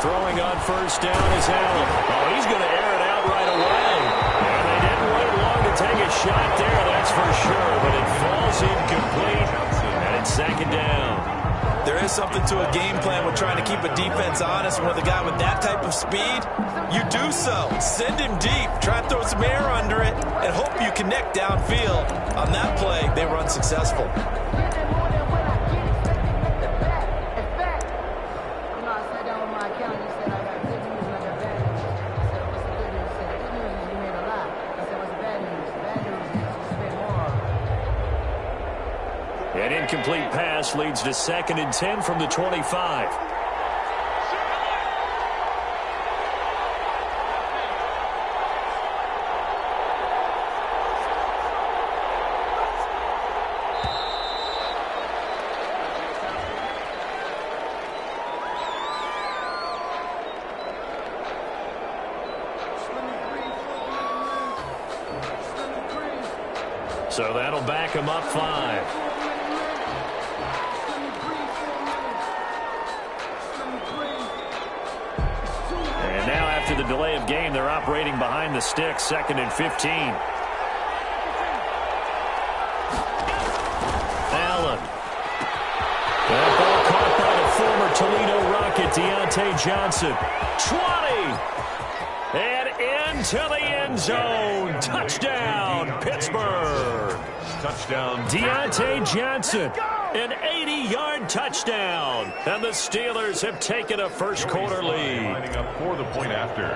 Throwing on first down is Allen. Oh, he's going to air it out right away. And they didn't wait long to take a shot there, that's for sure. But it falls incomplete, and it's second down. There is something to a game plan with trying to keep a defense honest. With a guy with that type of speed, you do so. Send him deep. Try to throw some air under it and hope you connect downfield. On that play, they were unsuccessful. An incomplete pass leads to 2nd and 10 from the 25. So that'll back him up 5. And now after the delay of game, they're operating behind the sticks, 2nd and 15. Allen. That ball caught by the former Toledo Rocket, Deontay Johnson. 20! And into the end zone. Touchdown, Pittsburgh. Touchdown. Deontay Johnson. An 80-yard touchdown. And the Steelers have taken a first-quarter lead. Lining up for the point after.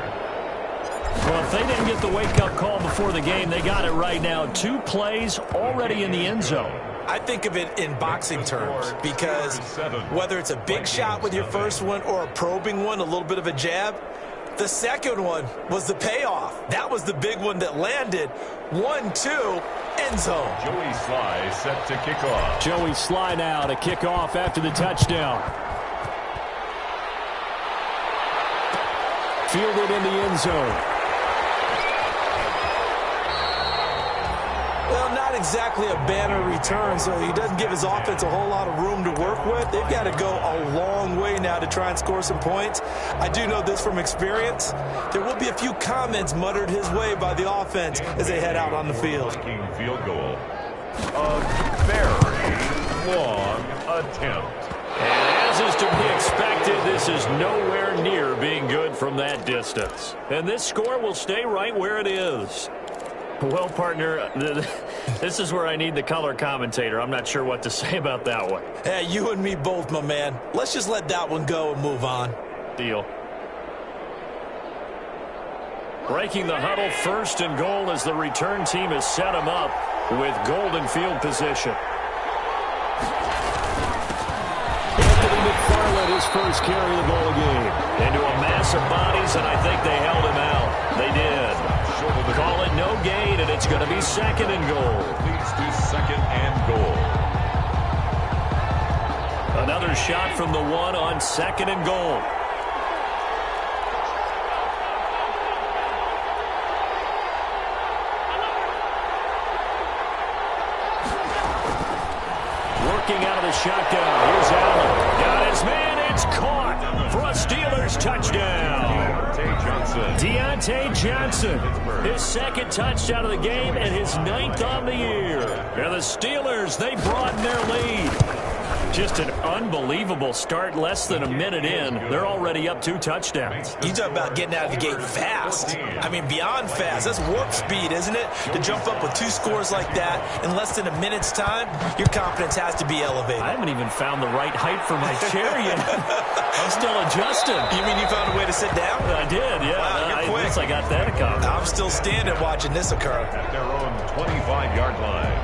Well, if they didn't get the wake-up call before the game, they got it right now. 2 plays already in the end zone. I think of it in boxing terms because whether it's a big shot with your first one or a probing one, a little bit of a jab, the second one was the payoff. That was the big one that landed. 1-2, end zone. Joey Sly set to kick off. Joey Sly now to kick off after the touchdown. Fielded in the end zone. Well, not exactly a banner return, so he doesn't give his offense a whole lot of room to work with. They've got to go a long way now to try and score some points. I do know this from experience. There will be a few comments muttered his way by the offense as they head out on the field. Field goal. A very long attempt. And as is to be expected, this is nowhere near being good from that distance. And this score will stay right where it is. Well, partner, this is where I need the color commentator. I'm not sure what to say about that one. Hey, you and me both, my man. Let's just let that one go and move on. Deal. Breaking the huddle, 1st and goal as the return team has set them up with golden field position. Anthony McFarland, his first carry of the ball game. Into a mass of bodies, and I think they held him out. They did. Call it no gain, and it's going to be 2nd and goal. Leads to 2nd and goal. Another shot from the 1 on 2nd and goal. Working out of the shotgun. Here's Allen. Got his man. It's caught for a Steelers touchdown. Deontay Johnson, his 2nd touchdown of the game and his 9th on the year. And the Steelers, they broaden their lead. Just an unbelievable start. Less than a minute in, they're already up 2 touchdowns. You talk about getting out of the gate fast. I mean, beyond fast. That's warp speed, isn't it? To jump up with 2 scores like that in less than a minute's time, your confidence has to be elevated. I haven't even found the right height for my chair yet. I'm still adjusting. You mean you found a way to sit down? I did, yeah. Wow, you're quick. I got that accomplished. I'm still standing watching this occur. At their own 25-yard line.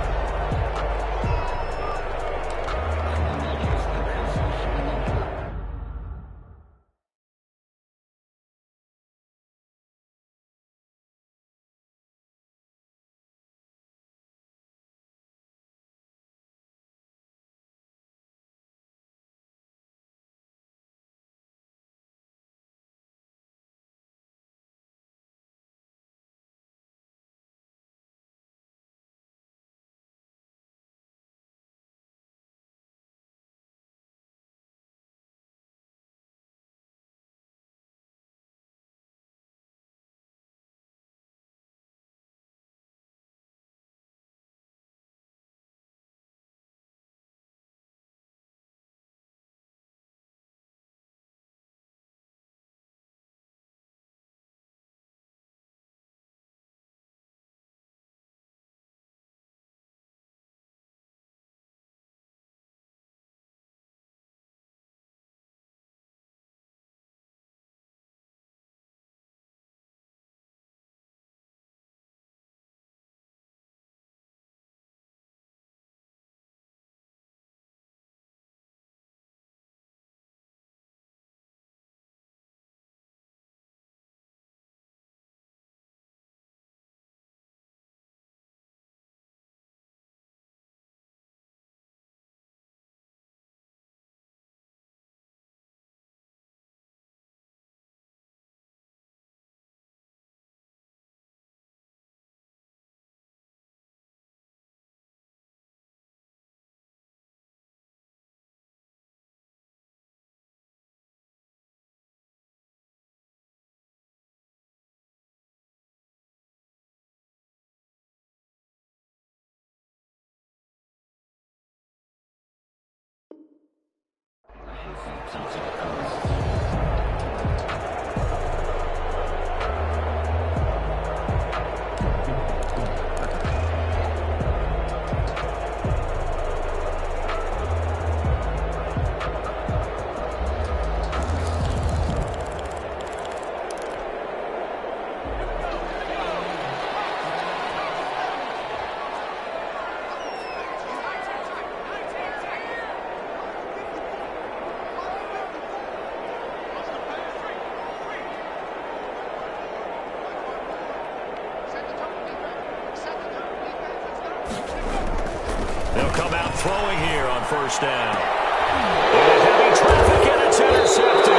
They'll come out throwing here on first down. And heavy traffic, and it's intercepted.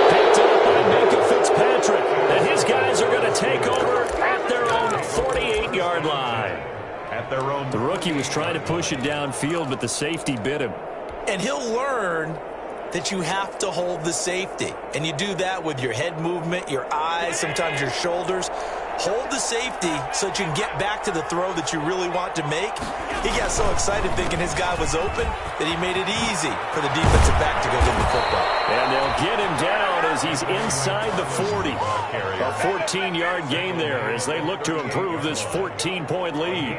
Picked up by Minka Fitzpatrick. And his guys are going to take over at their own 48-yard line. At their own. The rookie was trying to push it downfield, but the safety bit him. And he'll learn that you have to hold the safety. And you do that with your head movement, your eyes, sometimes your shoulders. Hold the safety so that you can get back to the throw that you really want to make. He got so excited thinking his guy was open that he made it easy for the defensive back to go get the football. And they'll get him down as he's inside the 40. A 14-yard gain there as they look to improve this 14-point lead.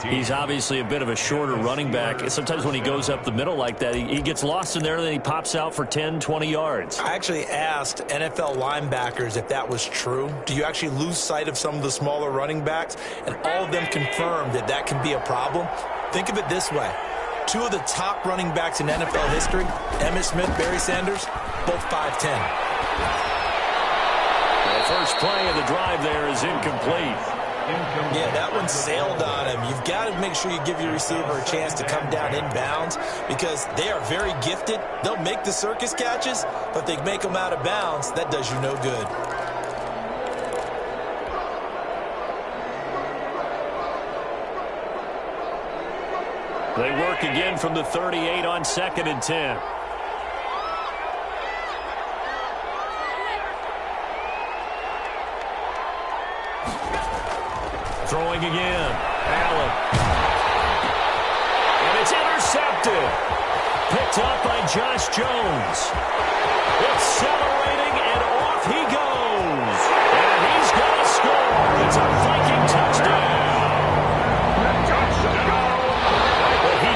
He's obviously a bit of a shorter running back. Sometimes when he goes up the middle like that, he gets lost in there and then he pops out for 10, 20 yards. I actually asked NFL linebackers if that was true. Do you actually lose sight of some of the smaller running backs? And all of them confirmed that that can be a problem. Think of it this way. Two of the top running backs in NFL history, Emmitt Smith, Barry Sanders, both 5'10". The first play of the drive there is incomplete. Yeah, that one sailed on him. You've got to make sure you give your receiver a chance to come down inbounds because they are very gifted. They'll make the circus catches, but they make them out of bounds. That does you no good. They work again from the 38 on 2nd and 10. Throwing again. Allen. And it's intercepted. Picked up by Josh Jones. Accelerating, and off he goes. And he's going to score. It's a Viking touchdown.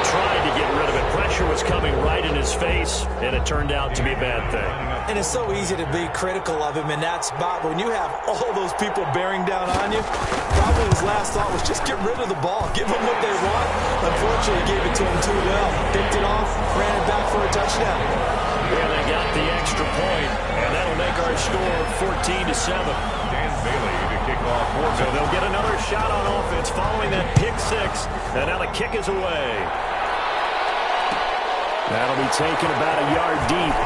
Tried to get rid of it. Pressure was coming right in his face, and it turned out to be a bad thing. And it's so easy to be critical of him in that spot. But when you have all those people bearing down on you, probably his last thought was just get rid of the ball. Give them what they want. Unfortunately, he gave it to him too well. Picked it off, ran it back for a touchdown. Yeah, they got the extra point, and that'll make our score 14-7. Dan Bailey to kick off. So they'll get another shot on offense following that pick six, and now the kick is away. That'll be taken about a yard deep.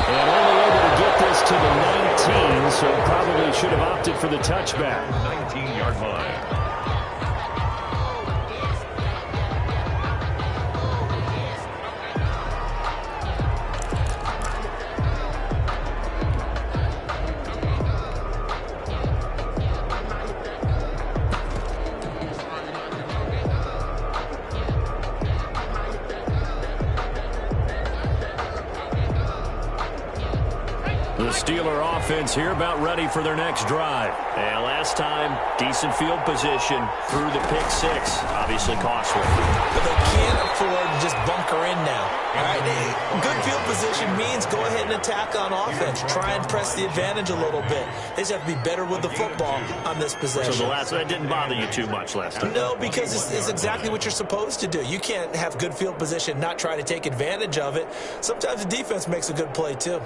And only able to get this to the 19, so probably should have opted for the touchback. 19-yard line. The Steeler offense here about ready for their next drive. And last time, decent field position through the pick six. Obviously costly. But they can't afford to just bunker in now. All right? Good field position means go ahead and attack on offense. Try and press the advantage a little bit. They just have to be better with the football on this possession. So that didn't bother you too much last time? No, because it's exactly what you're supposed to do. You can't have good field position, not try to take advantage of it. Sometimes the defense makes a good play too.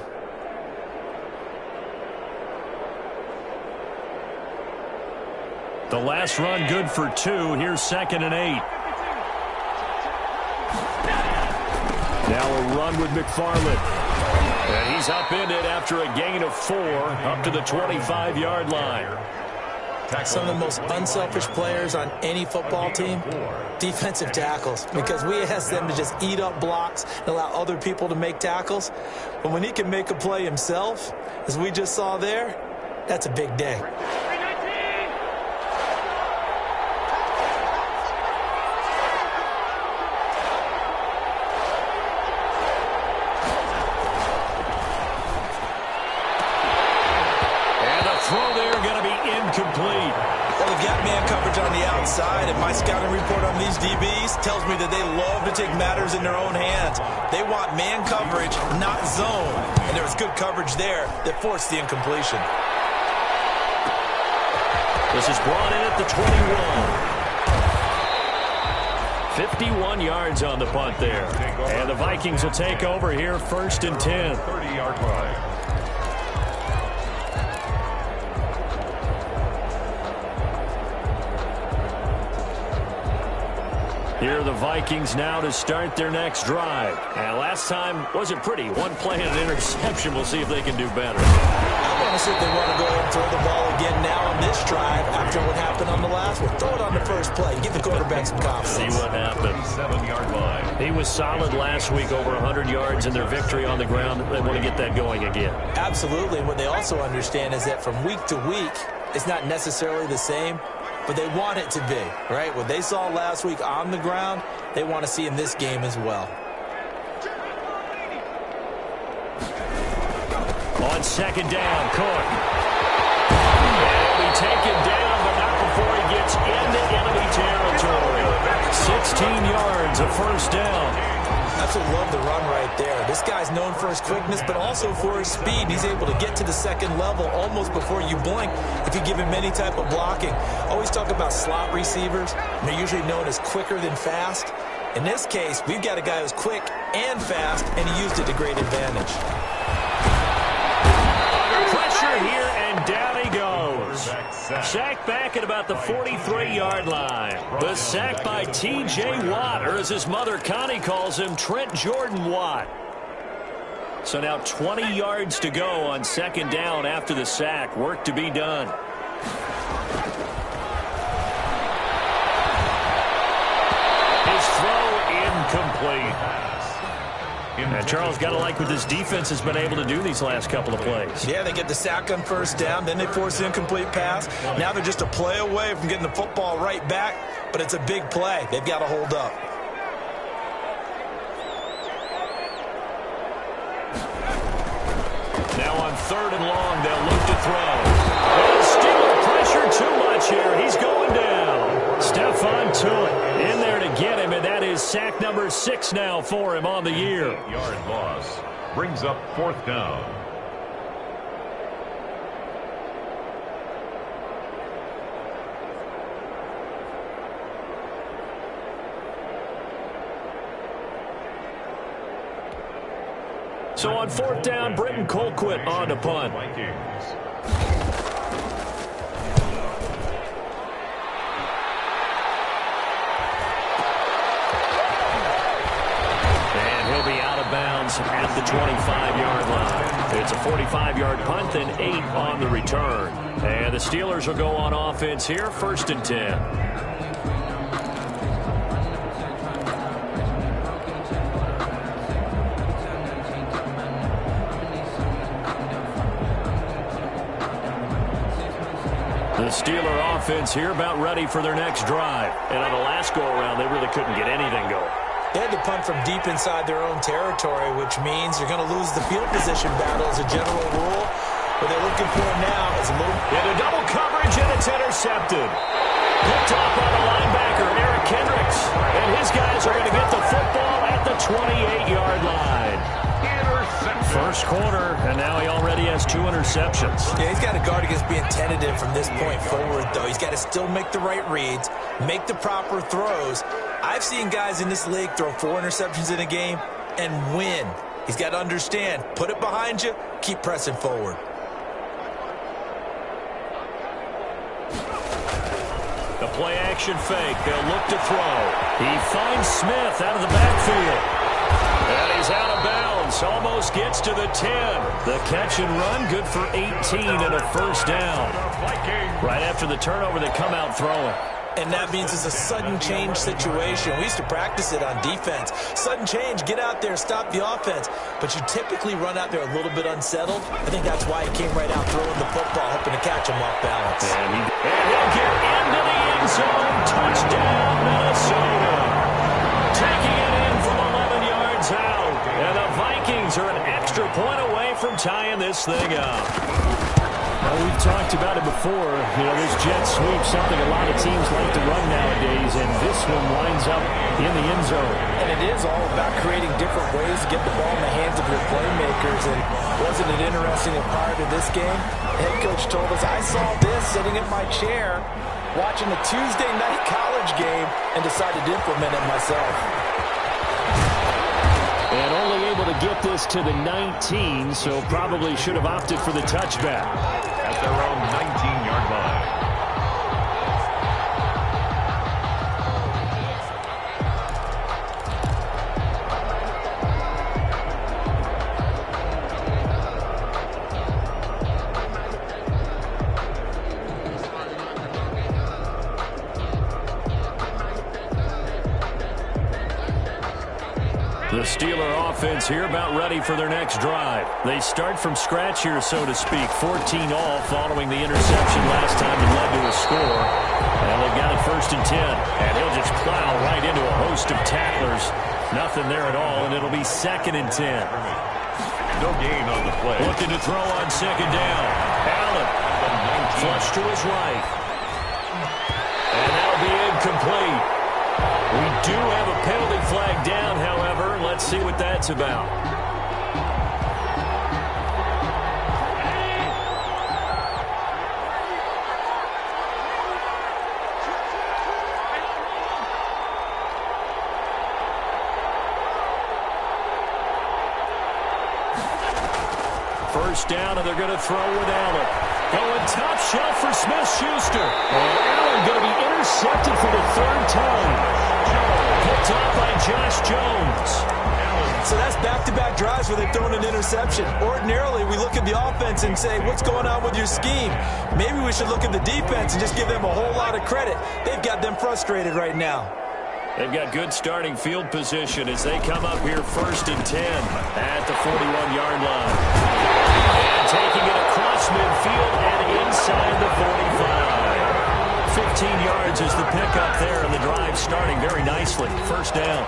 The last run good for 2. Here's 2nd and 8. Now a run with McFarland. And he's upended after a gain of 4 up to the 25-yard line. Some of the most unselfish players on any football team, defensive tackles, because we ask them to just eat up blocks and allow other people to make tackles. But when he can make a play himself, as we just saw there, that's a big day. incomplete. Well, they've got man coverage on the outside, and my scouting report on these DBs tells me that they love to take matters in their own hands. They want man coverage, not zone. And there was good coverage there that forced the incompletion. This is brought in at the 21. 51 yards on the punt there. And the Vikings will take over here, 1st and 10. 30-yard line. Here are the Vikings now to start their next drive. And last time wasn't pretty. One play and an interception. We'll see if they can do better. I want to see if they want to go ahead and throw the ball again now on this drive after what happened on the last one. Throw it on the first play. Give the quarterback some confidence. See what happens. 7-yard line. He was solid last week, over 100 yards in their victory on the ground. They want to get that going again. Absolutely. And what they also understand is that from week to week, it's not necessarily the same, but they want it to be, right? What they saw last week on the ground, they want to see in this game as well. On 2nd down, Cook. And he'll be taken down, but not before he gets into enemy territory. 16 yards, a 1st down. Absolutely love the run right there. This guy's known for his quickness, but also for his speed. He's able to get to the 2nd level almost before you blink if you give him any type of blocking. Always talk about slot receivers, and they're usually known as quicker than fast. In this case, we've got a guy who's quick and fast, and he used it to great advantage. Pressure here, and down he goes. Sacked back at about the 43-yard line. The sack by T.J. Watt, or as his mother Connie calls him, Trent Jordan Watt. So now 20 yards to go on 2nd down after the sack. Work to be done. His throw incomplete. And Charles, got to like what this defense has been able to do these last couple of plays. Yeah, they get the sack on 1st down, then they force the incomplete pass. Now they're just a play away from getting the football right back, but it's a big play. They've got to hold up. Now on 3rd and long, they'll look to throw. And Steeler pressure too much here. He's going down. Stephon Tuitt in there to get him, and that is sack number 6 now for him on the year. 8-yard loss brings up 4th down. So on 4th down, Britton Colquitt on to punt. Vikings. Bounds at the 25-yard line. It's a 45-yard punt, then 8 on the return. And the Steelers will go on offense here, 1st and 10. The Steeler offense here about ready for their next drive. And on the last go-around, they really couldn't get anything going. They had to punt from deep inside their own territory, which means you're going to lose the field position battle as a general rule. What they're looking for now is a little... Into double coverage, and it's intercepted. Picked off by the linebacker, Eric Kendricks. And his guys are going to get the football at the 28-yard line. First quarter, and now he already has 2 interceptions. Yeah, he's got to guard against being tentative from this point forward, though. He's got to still make the right reads, make the proper throws. I've seen guys in this league throw 4 interceptions in a game and win. He's got to understand, put it behind you, keep pressing forward. The play-action fake. They'll look to throw. He finds Smith out of the backfield. And he's out of bounds. Almost gets to the 10. The catch and run, good for 18 and a 1st down. Right after the turnover, they come out throwing. And that means it's a sudden change situation. We used to practice it on defense. Sudden change, get out there, stop the offense. But you typically run out there a little bit unsettled. I think that's why he came right out throwing the football, hoping to catch him off balance. And he'll get into the end zone. Touchdown, Minnesota. Taking it in from 11 yards out. And the Vikings are an extra point away from tying this thing up. Well, we've talked about it before. You know, this jet sweep, something a lot of teams like to run nowadays, and this one winds up in the end zone. And it is all about creating different ways to get the ball in the hands of your playmakers. And wasn't it interesting that prior to this game, the head coach told us, I saw this sitting in my chair watching the Tuesday night college game and decided to implement it myself. And only able to get this to the 19, so probably should have opted for the touchback. At their own 19-yard line. The Steeler offense here about ready for their next drive. They start from scratch here, so to speak. 14 all following the interception last time that led to a score. And they've got it 1st and 10. And he'll just plow right into a host of tacklers. Nothing there at all, and it'll be 2nd and 10. No gain on the play. Looking to throw on 2nd down. Allen. Flush to his right. And that'll be incomplete. We do have a penalty flag down, however. Let's see what that's about. First down, and they're going to throw with Allen. Going top shelf for Smith-Schuster. And Allen going to be intercepted for the 3rd time. Picked off by Josh Jones. So that's back-to-back drives where they've thrown an interception. Ordinarily, we look at the offense and say, what's going on with your scheme? Maybe we should look at the defense and just give them a whole lot of credit. They've got them frustrated right now. They've got good starting field position as they come up here 1st and 10 at the 41-yard line. And taking it across midfield and inside the 45. 15 yards is the pickup there, and the drive starting very nicely. 1st down.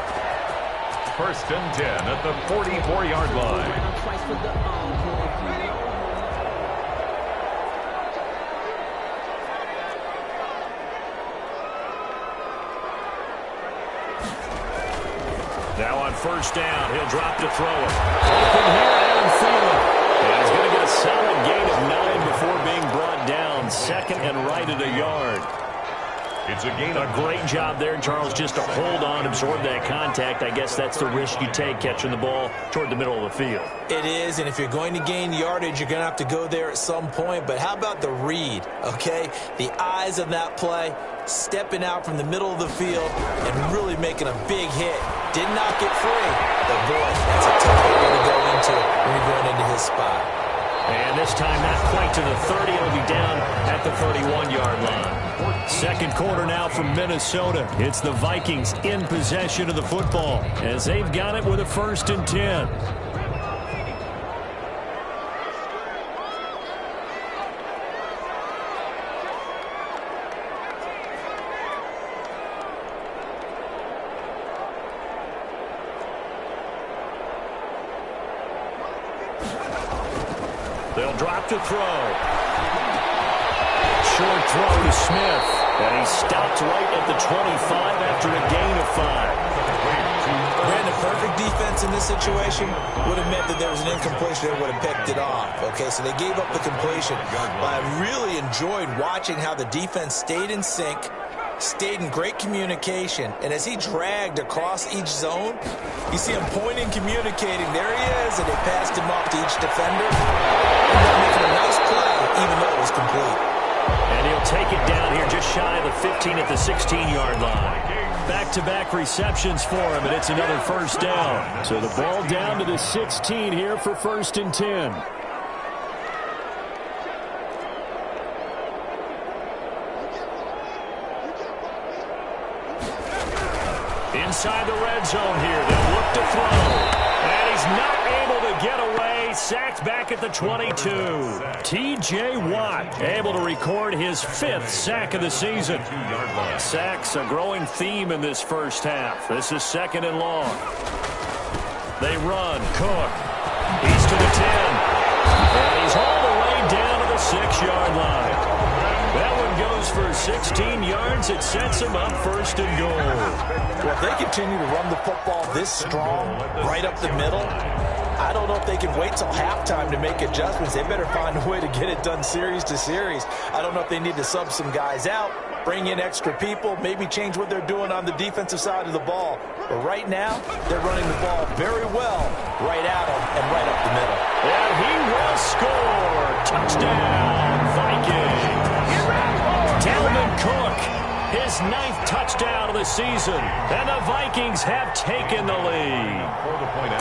1st and 10 at the 44-yard line. Now on 1st down, he'll drop to throw it. Open here, Adam Thielen. And he's going to get a solid gain of 9 before being brought down. 2nd and right at a yard. It's a gain. A great job there, Charles, just to hold on, absorb that contact. I guess that's the risk you take, catching the ball toward the middle of the field. It is, and if you're going to gain yardage, you're going to have to go there at some point. But how about the read, okay? The eyes of that play, stepping out from the middle of the field and really making a big hit. Did not get free, but boy, that's a tough area to go into when you're going into his spot. And this time not quite to the 30. It'll be down at the 31-yard line. 2nd quarter now from Minnesota. It's the Vikings in possession of the football as they've got it with a 1st and 10. They'll drop to throw. Short throw to Smith. And he stopped right at the 25 after a gain of 5. Brandon, perfect defense in this situation would have meant that there was an incompletion that would have picked it off. Okay, so they gave up the completion. But I really enjoyed watching how the defense stayed in sync, stayed in great communication, and as he dragged across each zone, you see him pointing, communicating. There he is, and they passed him off to each defender. And making a nice play, even though it was complete. And he'll take it down here just shy of the 15 at the 16-yard line. Back-to-back receptions for him, and it's another 1st down. So the ball down to the 16 here for 1st and 10. Inside the red zone here, they'll look to throw. And he's not able to get away. Sacked back at the 22. T.J. Watt able to record his 5th sack of the season. Sacks a growing theme in this 1st half. This is 2nd and long. They run. Cook. He's to the 10. And he's all the way down to the 6-yard goes for 16 yards. It sets him up first and goal. Well, if they continue to run the football this strong, right up the middle, I don't know if they can wait till halftime to make adjustments. They better find a way to get it done series to series. I don't know if they need to sub some guys out, bring in extra people, maybe change what they're doing on the defensive side of the ball. But right now, they're running the ball very well right at them and right up the middle. And he will score. Touchdown, Vikings. Dalvin Cook, his 9th touchdown of the season. And the Vikings have taken the lead.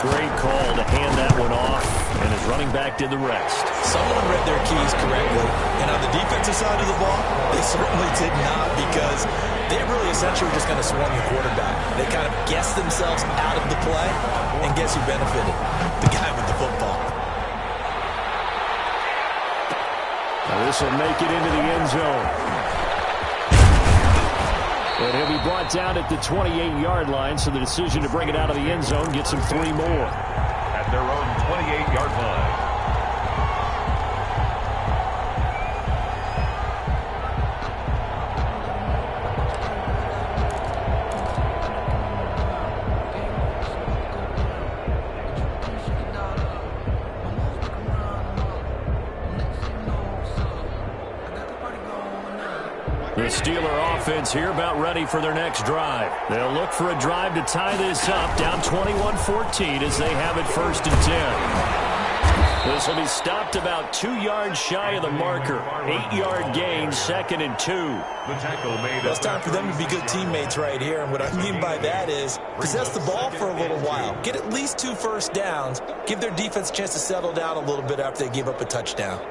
Great call to hand that one off, and his running back did the rest. Someone read their keys correctly, and on the defensive side of the ball, they certainly did not, because they really essentially were just going to swarm the quarterback. They kind of guessed themselves out of the play, and guess who benefited? The guy with the football. Now this will make it into the end zone. And he'll be brought down at the 28-yard line, so the decision to bring it out of the end zone gets him 3 more. At their own 28-yard line. The Steeler offense here about ready for their next drive. They'll look for a drive to tie this up, down 21-14 as they have it 1st and 10. This will be stopped about 2 yards shy of the marker. 8-yard gain, 2nd and 2. Well, it's time for them to be good teammates right here, and what I mean by that is possess the ball for a little while. Get at least 2 first downs. Give their defense a chance to settle down a little bit after they give up a touchdown.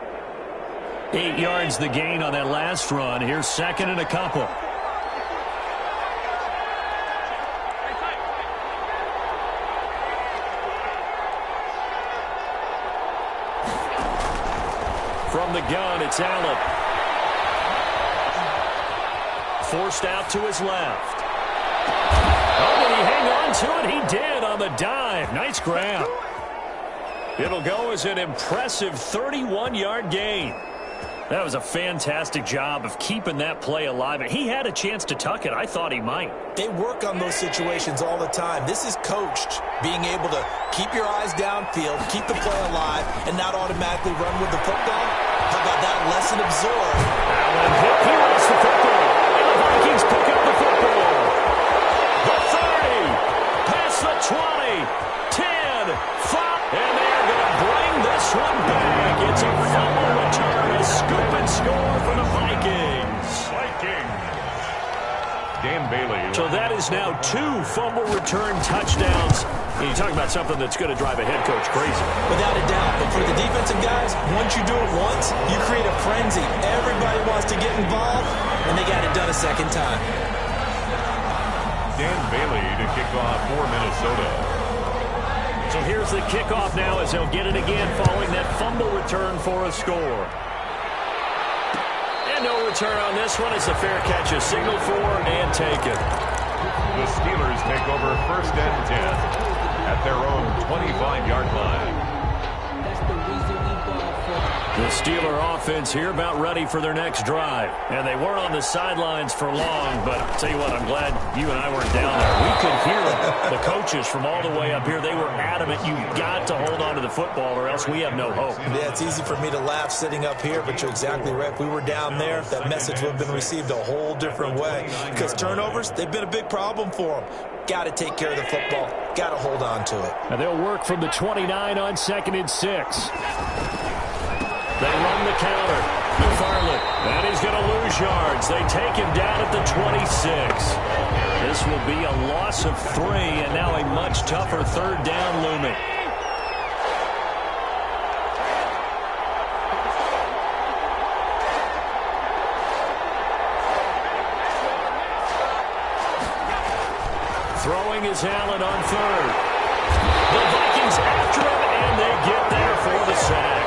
8 yards the gain on that last run. Here's 2nd and a couple. From the gun, it's Allen. Forced out to his left. Oh, did he hang on to it? He did on the dive. Nice grab. It'll go as an impressive 31-yard gain. That was a fantastic job of keeping that play alive. And he had a chance to tuck it. I thought he might. They work on those situations all the time. This is coached, being able to keep your eyes downfield, keep the play alive, and not automatically run with the football. How about that? Lesson absorbed. Allen hit. He lost the football. And the Vikings pick up the football. The 30. Past the 20. 10. 5. And they're going to bring this one back. It's a fumble return. A scoop and score for the Vikings. Dan Bailey. So that is now 2 fumble return touchdowns. And you talk about something that's going to drive a head coach crazy. Without a doubt. But for the defensive guys, once you do it once, you create a frenzy. Everybody wants to get involved, and they got it done a second time. Dan Bailey to kick off for Minnesota. So here's the kickoff now as they'll get it again following that fumble return for a score. And no return on this one as the fair catch is signaled for and taken. The Steelers take over 1st and 10 at their own 25-yard line. The Steeler offense here about ready for their next drive. And they weren't on the sidelines for long, but I'll tell you what, I'm glad you and I weren't down there. We could hear the coaches from all the way up here. They were adamant, you've got to hold on to the football or else we have no hope. Yeah, it's easy for me to laugh sitting up here, but you're exactly right. If we were down there, that message would have been received a whole different way. Because turnovers, they've been a big problem for them. Got to take care of the football. Got to hold on to it. And they'll work from the 29 on 2nd and 6. They run the counter. McFarland. And he's going to lose yards. They take him down at the 26. This will be a loss of 3, and now a much tougher 3rd down looming. Throwing is Allen on 3rd. The Vikings after him, and they get there for the sack.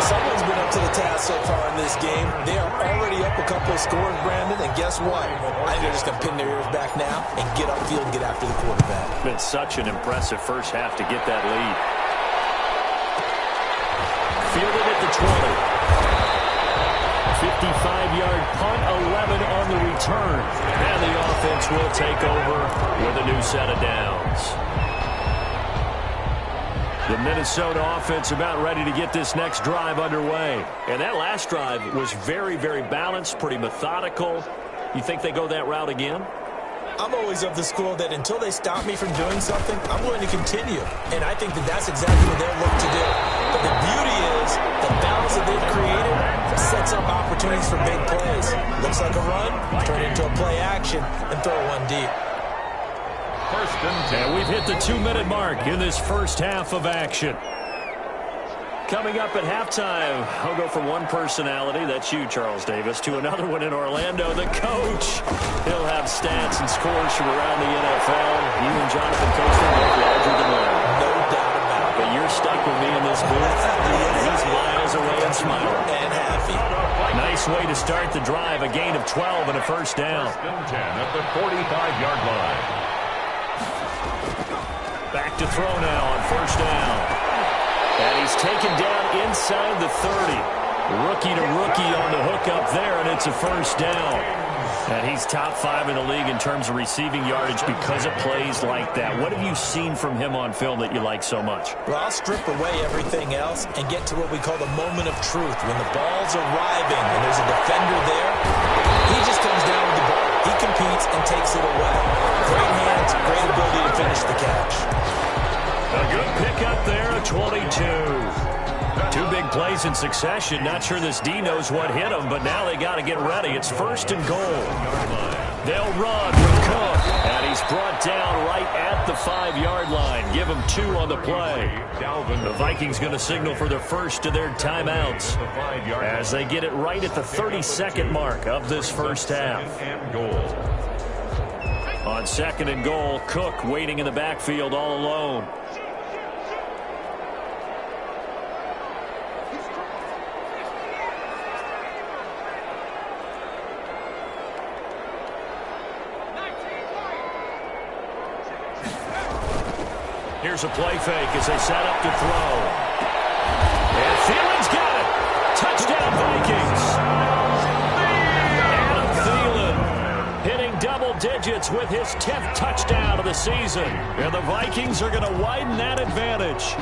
Someone's been up to the task so far in this game. They are already up a couple of scores, Brandon, and guess what? I think they're just going to pin their ears back now and get upfield and get after the quarterback. Been such an impressive first half to get that lead. Fielded at the 20. 55-yard punt, 11 on the return. And the offense will take over with a new set of downs. The Minnesota offense about ready to get this next drive underway. And that last drive was very, very balanced, pretty methodical. You think they go that route again? I'm always of the school that until they stop me from doing something, I'm going to continue. And I think that that's exactly what they'll look to do. But the beauty is the balance that they've created sets up opportunities for big plays. Looks like a run, turn it into a play action, and throw one deep. And we've hit the 2-minute mark in this first half of action. Coming up at halftime, I'll go from one personality, that's you, Charles Davis, to another one in Orlando, the coach. He'll have stats and scores from around the NFL. You and Jonathan Coachman both larger than life. No doubt about it. But you're stuck with me in this booth. He's miles away and smiling. And happy. Nice way to start the drive, a gain of 12 and a first down. 10 at the 45-yard line. Back to throw now on first down. And he's taken down inside the 30. Rookie to rookie on the hook up there, and it's a first down. And he's top 5 in the league in terms of receiving yardage because of plays like that. What have you seen from him on film that you like so much? Well, I'll strip away everything else and get to what we call the moment of truth. When the ball's arriving and there's a defender there, he just comes down with the ball. He competes and takes it away. Great hands, great ability to finish the catch. A good pickup there, a 22. 2 big plays in succession. Not sure this D knows what hit him, but now they got to get ready. It's first and goal. They'll run with Cook, and he's brought down right at the 5-yard line. Give him 2 on the play. The Vikings going to signal for the first of their timeouts as they get it right at the 32nd mark of this first half. On second and goal, Cook waiting in the backfield all alone. Here's a play fake as they set up to throw. And Thielen's got it. Touchdown, Vikings. Adam Thielen hitting double digits with his 10th touchdown of the season. And the Vikings are going to widen that advantage.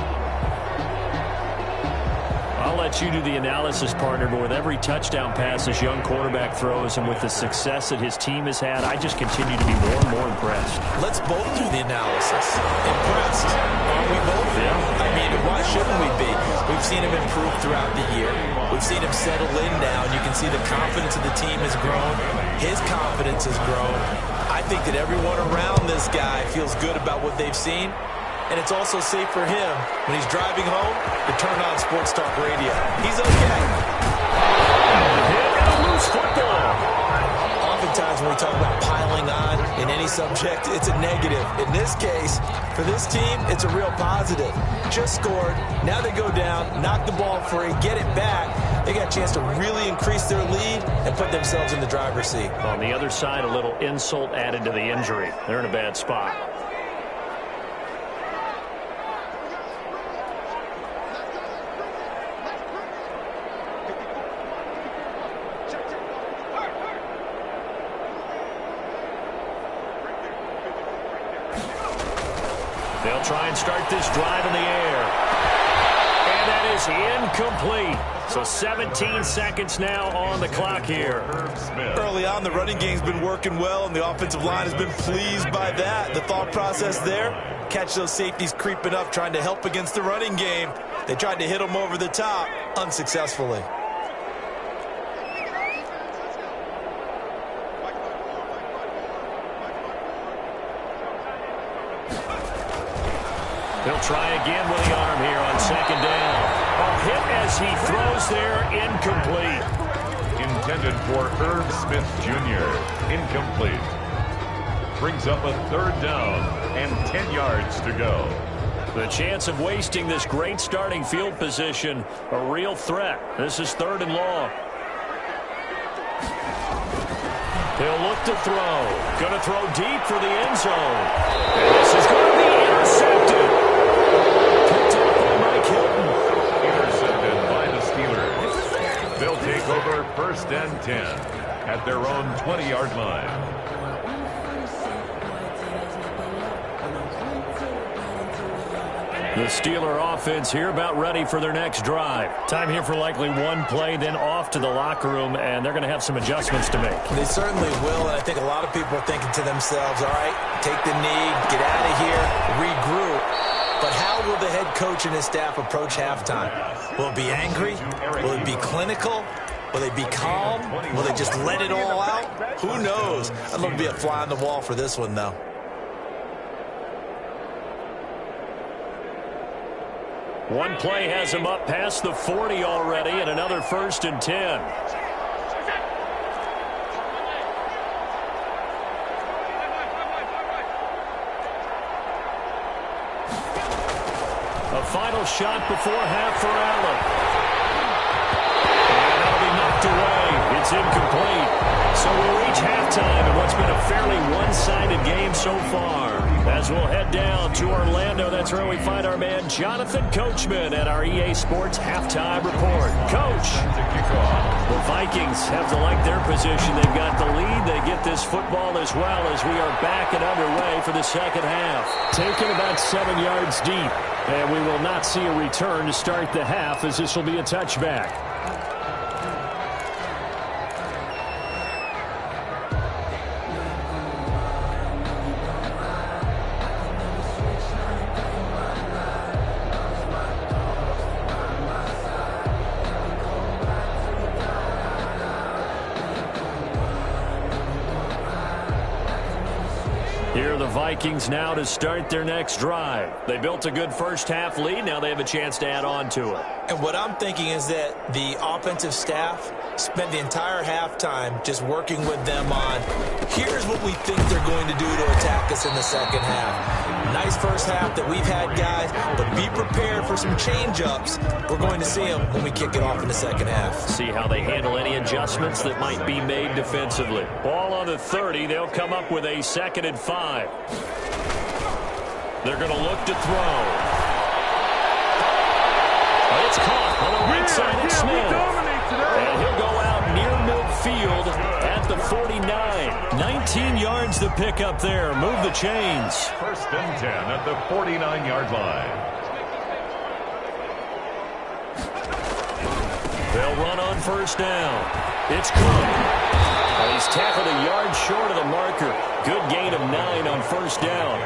I'll let you do the analysis, partner, but with every touchdown pass this young quarterback throws and with the success that his team has had, I just continue to be more and more impressed. Let's both do the analysis. Impressed. Aren't we both? Yeah. I mean, why shouldn't we be? We've seen him improve throughout the year. We've seen him settle in now, and you can see the confidence of the team has grown. His confidence has grown. I think that everyone around this guy feels good about what they've seen. And it's also safe for him, when he's driving home, to turn on Sports Talk Radio. He's okay. Hit a loose football. Oftentimes when we talk about piling on in any subject, it's a negative. In this case, for this team, it's a real positive. Just scored. Now they go down, knock the ball free, get it back. They got a chance to really increase their lead and put themselves in the driver's seat. On the other side, a little insult added to the injury. They're in a bad spot. They'll try and start this drive in the air. And that is incomplete. So 17 seconds now on the clock here. Early on, the running game's been working well, and the offensive line has been pleased by that. The thought process there, catch those safeties creeping up, trying to help against the running game. They tried to hit them over the top, unsuccessfully. He'll try again with the arm here on second down. A hit as he throws there, incomplete. Intended for Herb Smith Jr. Incomplete. Brings up a third down and 10 yards to go. The chance of wasting this great starting field position, a real threat. This is third and long. He'll look to throw. Going to throw deep for the end zone. And this is going to be intercepted. Picked up by Mike Hilton. Intercepted by the Steelers. They'll take over 1st and 10 at their own 20-yard line. The Steeler offense here about ready for their next drive. Time here for likely one play, then off to the locker room, and they're going to have some adjustments to make. They certainly will, and I think a lot of people are thinking to themselves, all right, take the knee, get out of here, regroup. But how will the head coach and his staff approach halftime? Will it be angry? Will it be clinical? Will they be calm? Will they just let it all out? Who knows? I'd love to be a fly on the wall for this one, though. One play has him up past the 40 already, and another 1st and 10. A final shot before half for Allen. And that'll be knocked away. It's incomplete. So we'll reach halftime in what's been a fairly one-sided game so far. As we'll head down to Orlando, that's where we find our man Jonathan Coachman at our EA Sports Halftime Report. Coach, the Vikings have to like their position. They've got the lead. They get this football as well as we are back and underway for the second half. Taken about 7 yards deep, and we will not see a return to start the half as this will be a touchback. Here are the Vikings now to start their next drive. They built a good first half lead. Now they have a chance to add on to it. And what I'm thinking is that the offensive staff spent the entire halftime just working with them on, here's what we think they're going to do to attack us in the second half. Nice first half that we've had, guys, but be prepared for some change-ups. We're going to see them when we kick it off in the second half. See how they handle any adjustments that might be made defensively. Ball on the 30. They'll come up with a 2nd and 5. They're going to look to throw. But it's caught on the right side of Smith. And he'll go out near midfield at the 49. 19 yards to pick up there. Move the chains. 1st and 10 at the 49-yard line. They'll run on 1st down. It's Cook. And he's tackled a yard short of the marker. Good gain of 9 on 1st down.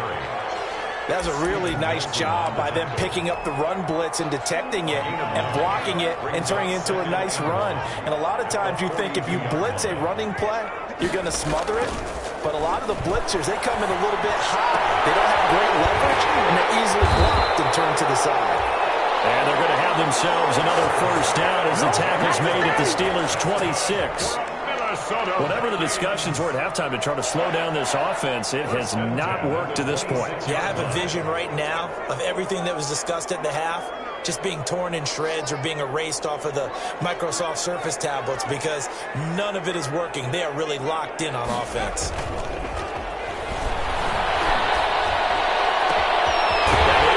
That was a really nice job by them picking up the run blitz and detecting it and blocking it and turning it into a nice run. And a lot of times you think if you blitz a running play, you're going to smother it. But a lot of the blitzers, they come in a little bit high. They don't have great leverage, and they're easily blocked and turned to the side. And they're going to have themselves another 1st down as the tackle's made at the Steelers' 26. Whatever the discussions were at halftime to try to slow down this offense, it has not worked to this point. Yeah, I have a vision right now of everything that was discussed at the half just being torn in shreds or being erased off of the Microsoft Surface tablets because none of it is working. They are really locked in on offense. That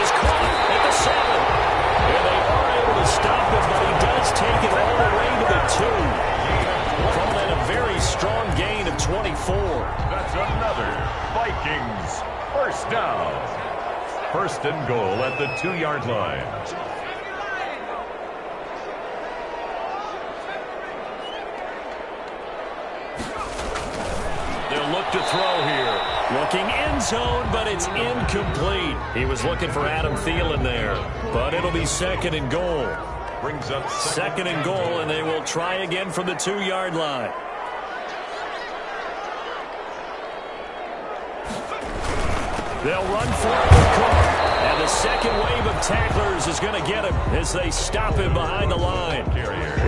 is caught at the 7. And they are able to stop it, but he does take it all the way to the 2. From then a very strong gain of 24. That's another Vikings 1st down. 1st and goal at the 2-yard line. They'll look to throw here. Looking end zone, but it's incomplete. He was looking for Adam Thielen there, but it'll be 2nd and goal. Brings up 2nd and goal, and they will try again from the 2-yard line. They'll run for it with Cook. And the second wave of tacklers is going to get him as they stop him behind the line.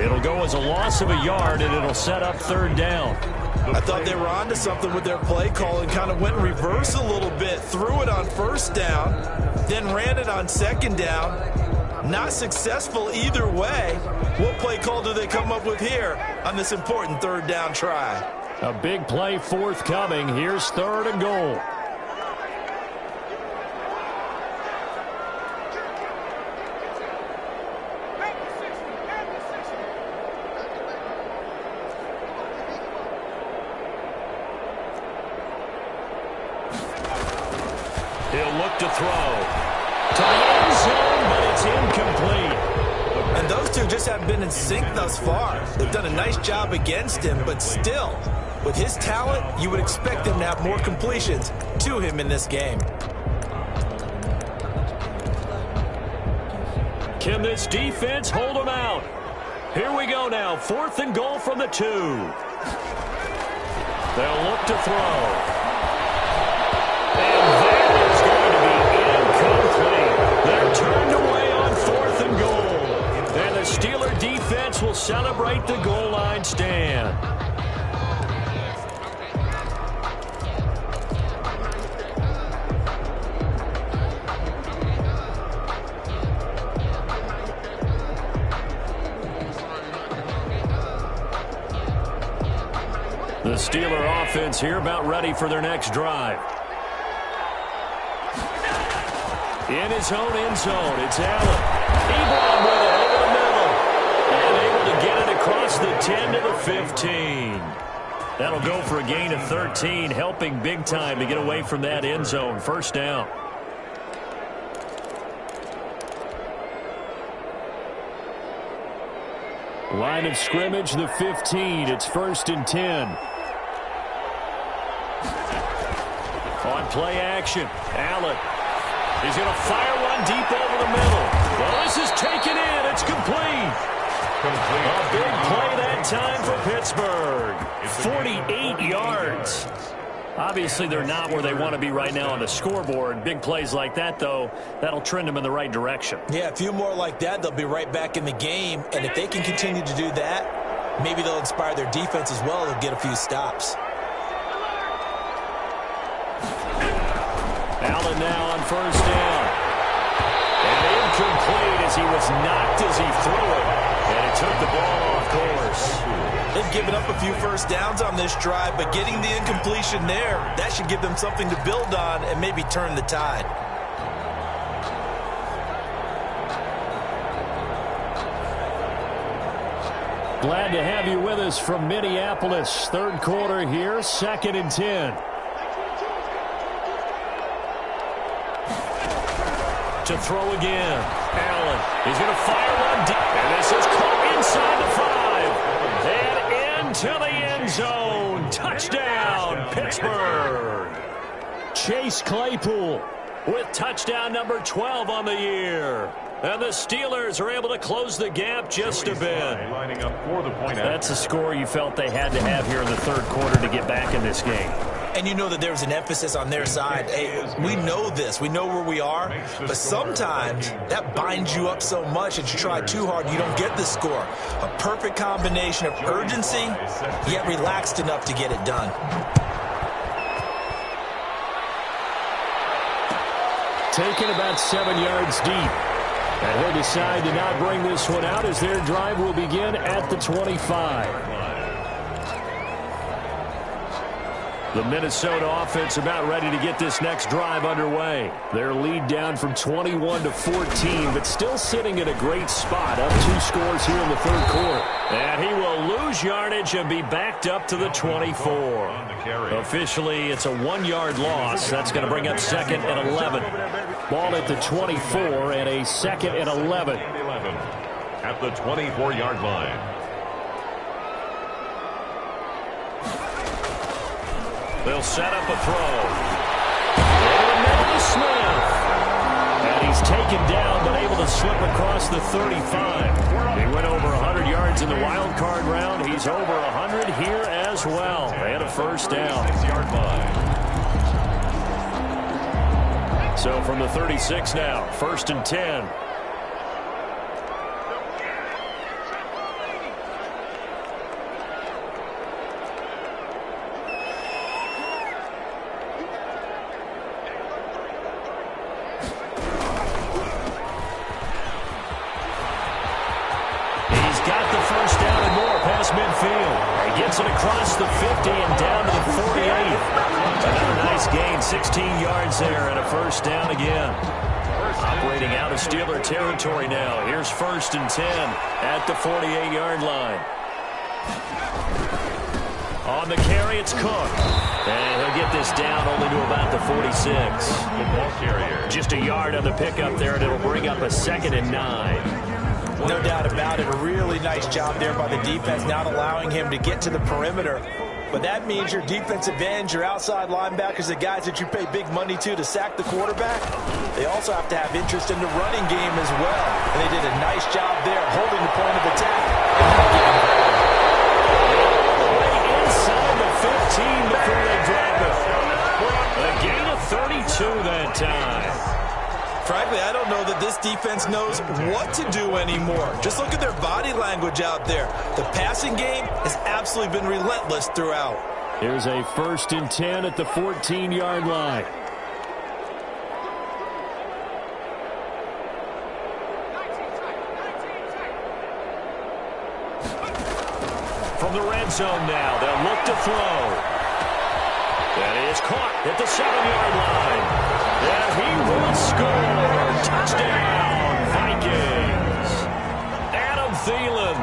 It'll go as a loss of a yard, and it'll set up 3rd down. I thought they were onto something with their play call and kind of went in reverse a little bit. Threw it on 1st down, then ran it on 2nd down. Not successful either way. What play call do they come up with here on this important 3rd down try? A big play forthcoming. Here's 3rd and goal. He'll look to throw. To the end zone, but it's incomplete. And those two just haven't been in sync thus far. They've done a nice job against him, but still, with his talent, you would expect him to have more completions to him in this game. Can this defense hold him out? Here we go now. 4th and goal from the 2. They'll look to throw. And that is going to be incomplete. They're turned away on 4th and goal. And the Steeler defense will celebrate the goal line stand. The Steeler offense here about ready for their next drive. In his own end zone, it's Allen. Ebron with it over the middle. And able to get it across the 10 to the 15. That'll go for a gain of 13, helping big time to get away from that end zone. First down. Line of scrimmage, the 15. It's 1st and 10. On play action, Allen. He's going to fire one deep over the middle. Well, this is taken in. It's complete. A big play that time for Pittsburgh. 48 yards. Obviously, they're not where they want to be right now on the scoreboard. Big plays like that, though, that'll trend them in the right direction. Yeah, a few more like that, they'll be right back in the game. And if they can continue to do that, maybe they'll inspire their defense as well and get a few stops. Allen now on 1st down. And incomplete as he was knocked as he threw it. And it took the ball off course. They've given up a few first downs on this drive, but getting the incompletion there, that should give them something to build on and maybe turn the tide. Glad to have you with us from Minneapolis. 3rd quarter here, 2nd and 10. To throw again. Allen. He's going to fire one deep. And this is caught inside the 5. And into the end zone. Touchdown, Pittsburgh. Chase Claypool with touchdown number 12 on the year. And the Steelers are able to close the gap just a bit. That's a score you felt they had to have here in the 3rd quarter to get back in this game. And you know that there was an emphasis on their side. Hey, we know this. We know where we are. But sometimes that binds you up so much that you try too hard, you don't get the score. A perfect combination of urgency, yet relaxed enough to get it done. Taken about 7 yards deep. And he'll decide to not bring this one out as their drive will begin at the 25. The Minnesota offense about ready to get this next drive underway. Their lead down from 21 to 14, but still sitting in a great spot. Up 2 scores here in the 3rd quarter. And he will lose yardage and be backed up to the 24. Officially, it's a 1-yard loss. That's going to bring up 2nd and 11. Ball at the 24 and a 2nd and 11. At the 24-yard line. They'll set up a throw. Over the middle to Smith. And he's taken down, but able to slip across the 35. He went over 100 yards in the wild card round. He's over 100 here as well. And a first down. So from the 36 now, 1st and 10. Midfield. He gets it across the 50 and down to the 48. Another nice gain, 16 yards there and a first down again. Operating out of Steeler territory now. Here's 1st and 10 at the 48-yard line. On the carry, it's Cook. And he'll get this down only to about the 46. The ball carrier. Just a yard on the pickup there, and it'll bring up a 2nd and 9. No doubt about it. A really nice job there by the defense, not allowing him to get to the perimeter. But that means your defensive ends, your outside linebackers, the guys that you pay big money to sack the quarterback, they also have to have interest in the running game as well. And they did a nice job there holding the point of attack. Inside the 15 before they drop it. A gain of 32 that time. Frankly, I don't know that this defense knows what to do anymore. Just look at their body language out there. The passing game has absolutely been relentless throughout. Here's a 1st and 10 at the 14-yard line. From the red zone now, they'll look to throw. That is caught at the 7-yard line. And he will score. Touchdown, Vikings. Adam Thielen,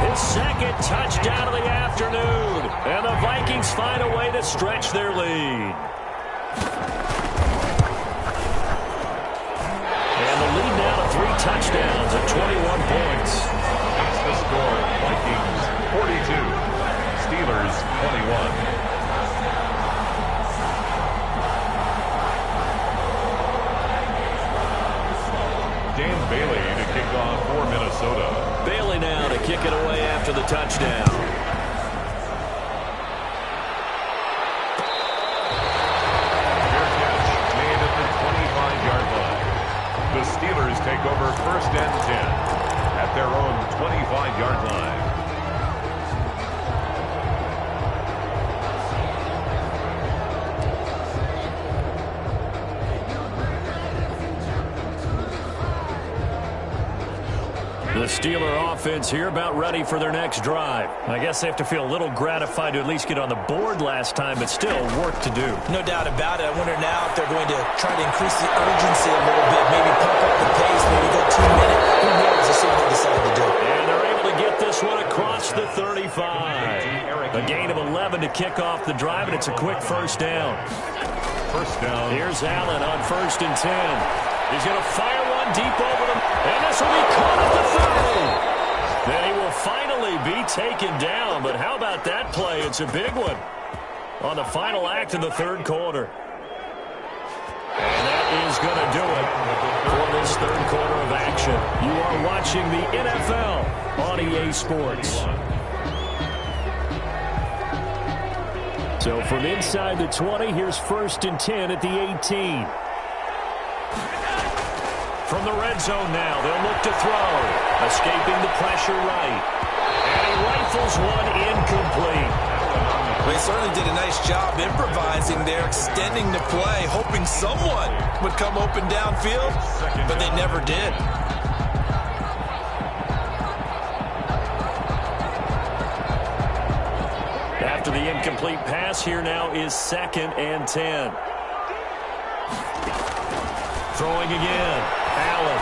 his 2nd touchdown of the afternoon. And the Vikings find a way to stretch their lead. And the lead now to 3 touchdowns at 21 points. That's the score. Vikings 42. Steelers 21. Dan Bailey to kick off for Minnesota. Bailey now to kick it away after the touchdown. Fair catch made at the 25-yard line. The Steelers take over 1st and 10 at their own 25-yard line. The Steeler offense here about ready for their next drive. I guess they have to feel a little gratified to at least get on the board last time, but still work to do. No doubt about it. I wonder now if they're going to try to increase the urgency a little bit, maybe pump up the pace, maybe go 2 minutes. Who knows? Let's see what they decide to do. And they're able to get this one across the 35. A gain of 11 to kick off the drive, and it's a quick 1st down. 1st down. Here's Allen on 1st and 10. He's going to fire one deep over them, and this will be caught at the 30. Then he will finally be taken down, but how about that play? It's a big one on the final act of the 3rd quarter. And that is going to do it for this 3rd quarter of action. You are watching the NFL on EA Sports. So from inside the 20, here's 1st and 10 at the 18. From the red zone now, they'll look to throw. Escaping the pressure right. And he rifles one incomplete. They certainly did a nice job improvising there, extending the play, hoping someone would come open downfield, but they never did. After the incomplete pass, here now is 2nd and 10. Throwing again. Allen.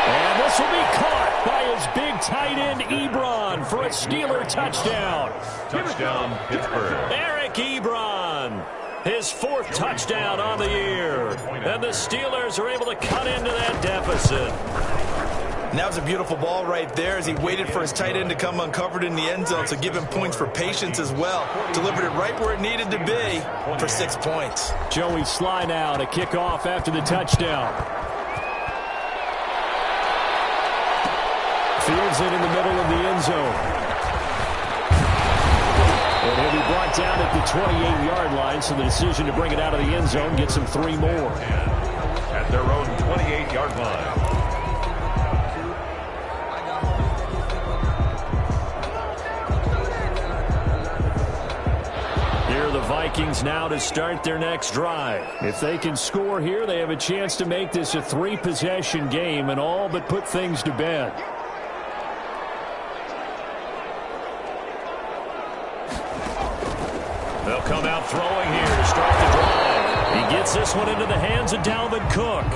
And this will be caught by his big tight end, Ebron, for a Steeler touchdown. Touchdown, Pittsburgh. Eric Ebron, his 4th touchdown on the year. And the Steelers are able to cut into that deficit. And that was a beautiful ball right there as he waited for his tight end to come uncovered in the end zone, so give him points for patience as well. Delivered it right where it needed to be for 6 points. Joey Sly now to kick off after the touchdown. Fields it in the middle of the end zone. And he'll be brought down at the 28-yard line, so the decision to bring it out of the end zone gets him 3 more. At their own 28-yard line. Here are the Vikings now to start their next drive. If they can score here, they have a chance to make this a 3-possession game and all but put things to bed. They'll come out throwing here to start the drive. He gets this one into the hands of Dalvin Cook.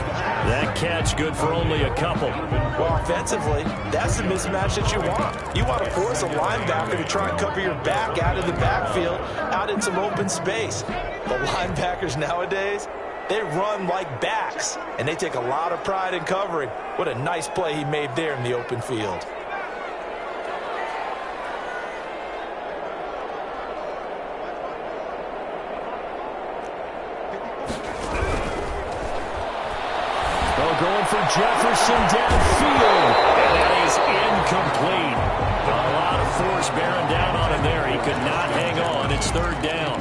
That catch good for only a couple. Well, offensively, that's the mismatch that you want. You want to force a linebacker to try and cover your back out of the backfield, out in some open space. The linebackers nowadays, they run like backs, and they take a lot of pride in covering. What a nice play he made there in the open field. Going for Jefferson downfield, and that is incomplete. A lot of force bearing down on him there. He could not hang on. It's third down.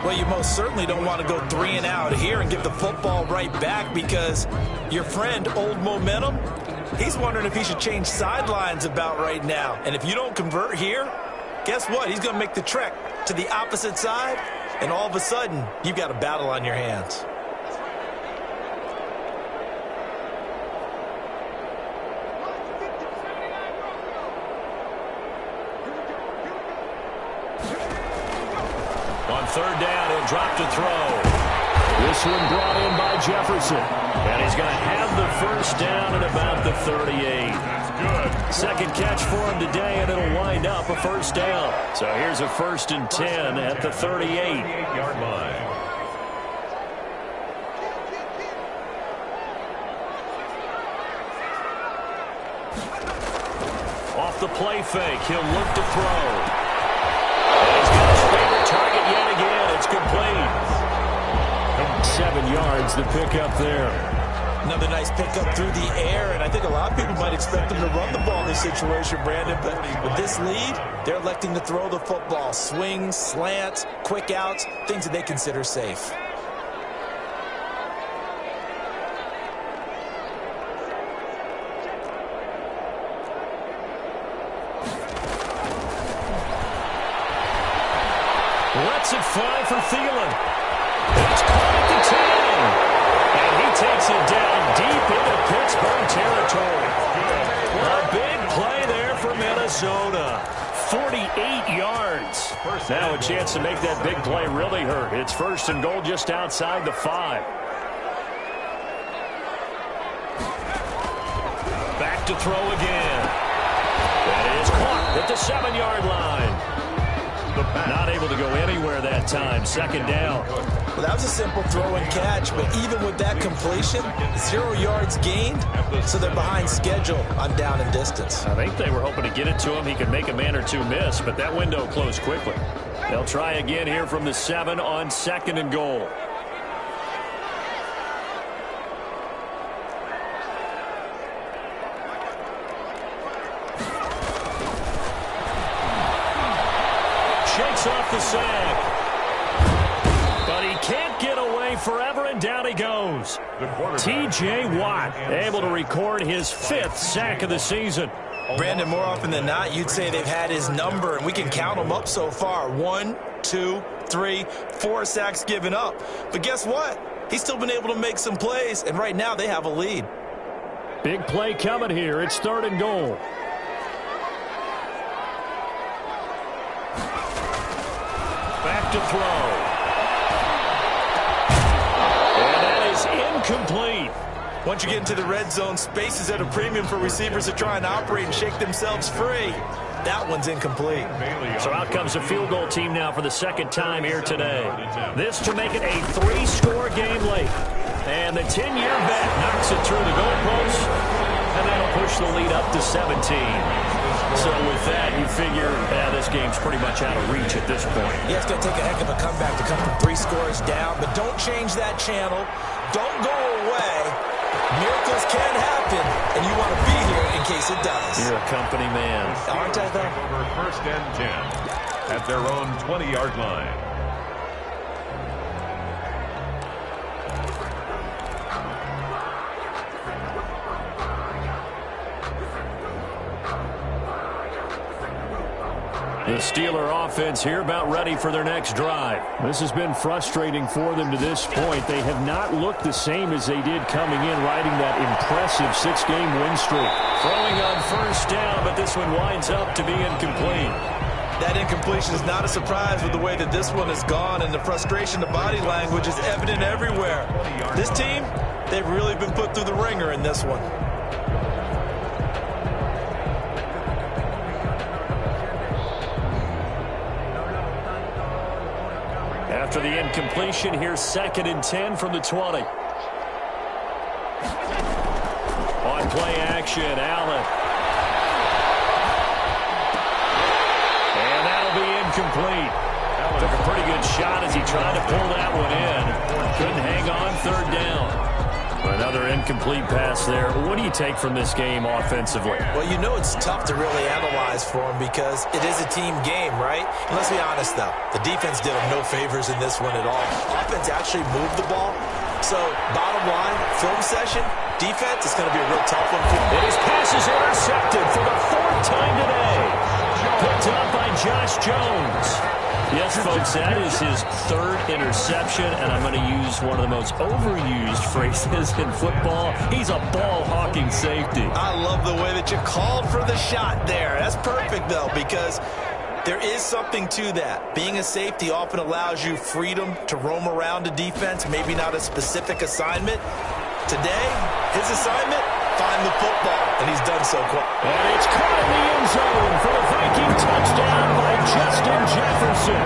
Well, you most certainly don't want to go 3 and out here and get the football right back, because your friend, Old Momentum, he's wondering if he should change sidelines about right now. And if you don't convert here, guess what? He's going to make the trek to the opposite side, and all of a sudden, you've got a battle on your hands. Third down, he'll drop to throw. This one brought in by Jefferson. And he's going to have the first down at about the 38. That's good. Second catch for him today, and it'll wind up a first down. So here's a 1st and 10 at the 38-yard line. Off the play fake, he'll look to throw. He's got his favorite target yet again. It's complete. 7 yards, the pickup there. Another nice pickup through the air, and I think a lot of people might expect them to run the ball in this situation, Brandon, but with this lead, they're electing to throw the football. Swings, slants, quick outs, things that they consider safe. Lets it fly for Thielen. It's caught at the 10. And he takes it down deep into Pittsburgh territory. A big play there for Minnesota. 48 yards. Now a chance to make that big play really hurt. It's 1st and goal just outside the 5. Back to throw again. That is caught at the 7-yard line. Not able to go anywhere that time. 2nd down. Well, that was a simple throw and catch, but even with that completion, 0 yards gained, so they're behind schedule on down and distance. I think they were hoping to get it to him. He could make a man or two miss, but that window closed quickly. They'll try again here from the 7 on 2nd and goal. Shakes off the sack. But he can't get away forever, and down he goes. T.J. Watt able to record his 5th sack of the season. Brandon, more often than not, you'd say they've had his number, and we can count them up so far. 1, 2, 3, 4 sacks given up. But guess what? He's still been able to make some plays, and right now they have a lead. Big play coming here. It's 3rd and goal. Back to throw. And that is incomplete. Once you get into the red zone, space is at a premium for receivers to try and operate and shake themselves free. That one's incomplete. So out comes a field goal team now for the 2nd time here today. This to make it a 3-score game late. And the 10-year vet knocks it through the goalpost. And that'll push the lead up to 17. So with that, you figure this game's pretty much out of reach at this point. Yeah, it's going to take a heck of a comeback to come from 3 scores down. But don't change that channel. Don't go away. Miracles can happen, and you want to be here in case it does. You're a company man. Aren't I, though? Over 1st and 10 at their own 20-yard line. The Steeler offense here about ready for their next drive. This has been frustrating for them to this point. They have not looked the same as they did coming in, riding that impressive 6-game win streak. Throwing on 1st down, but this one winds up to be incomplete. That incompletion is not a surprise with the way that this one has gone, and the frustration, the body language is evident everywhere. This team, they've really been put through the ringer in this one. After the incompletion, here's 2nd and 10 from the 20. On play action, Allen. And that'll be incomplete. Took a pretty good shot as he tried to pull that one in. Couldn't hang on, 3rd down. Another incomplete pass there. What do you take from this game offensively? Well, you know it's tough to really analyze for him because it is a team game, right? And let's be honest, though. The defense did him no favors in this one at all. Offense actually moved the ball. So, bottom line, film session, defense is going to be a real tough one for him. And his pass is intercepted for the 4th time today. Picked up by Josh Jones. Yes, folks, that is his 3rd interception, and I'm going to use one of the most overused phrases in football. He's a ball-hawking safety. I love the way that you called for the shot there. That's perfect, though, because there is something to that. Being a safety often allows you freedom to roam around a defense, maybe not a specific assignment. Today, his assignment, find the football, and he's done so quick. And it's caught in the end zone for a Viking touchdown by Justin Jefferson.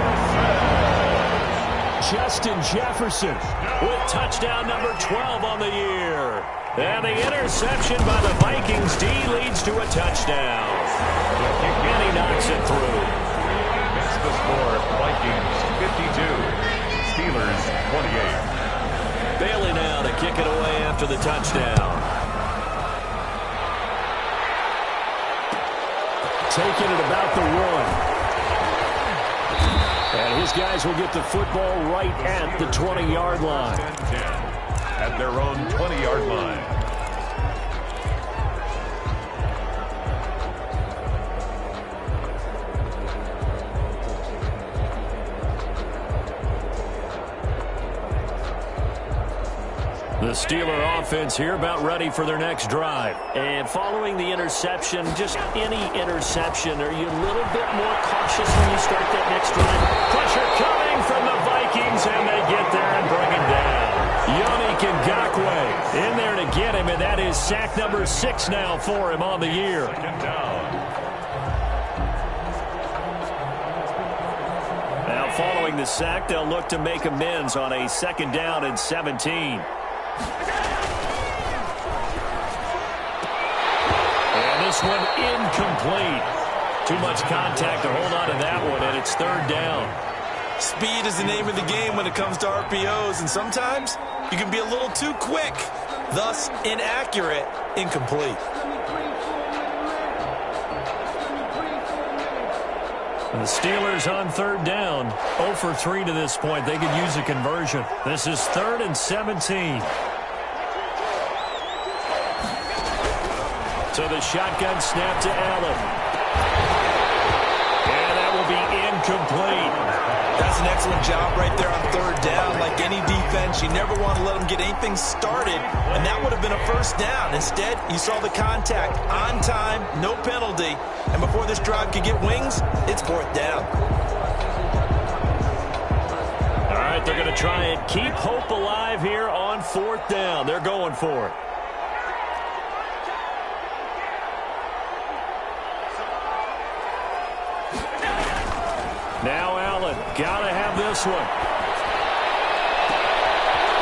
Justin Jefferson with touchdown number 12 on the year. And the interception by the Vikings D leads to a touchdown. And he knocks it through. Makes the score Vikings 52, Steelers 28. Bailey now to kick it away after the touchdown. Taking it about the 1. And his guys will get the football right at the 20-yard line. At their own 20-yard line. The Steeler offense here about ready for their next drive. And following the interception, just any interception, are you a little bit more cautious when you start that next drive? Pressure coming from the Vikings, and they get there and bring him down. Yannick Ngakoue in there to get him, and that is sack number 6 now for him on the year. Second down. Now following the sack, they'll look to make amends on a 2nd down and 17. And this one incomplete. Too much contact to hold on to that one, and it's 3rd down. Speed is the name of the game when it comes to RPOs, and sometimes you can be a little too quick, thus inaccurate, incomplete. And the Steelers on 3rd down, 0 for 3 to this point. They could use a conversion. This is 3rd and 17. So the shotgun snap to Allen. And that will be incomplete. That's an excellent job right there on 3rd down. Like any defense, you never want to let them get anything started, and that would have been a 1st down. Instead, you saw the contact on time, no penalty, and before this drive could get wings, it's 4th down. All right, they're going to try and keep hope alive here on 4th down. They're going for it. Now Allen, got to have this one.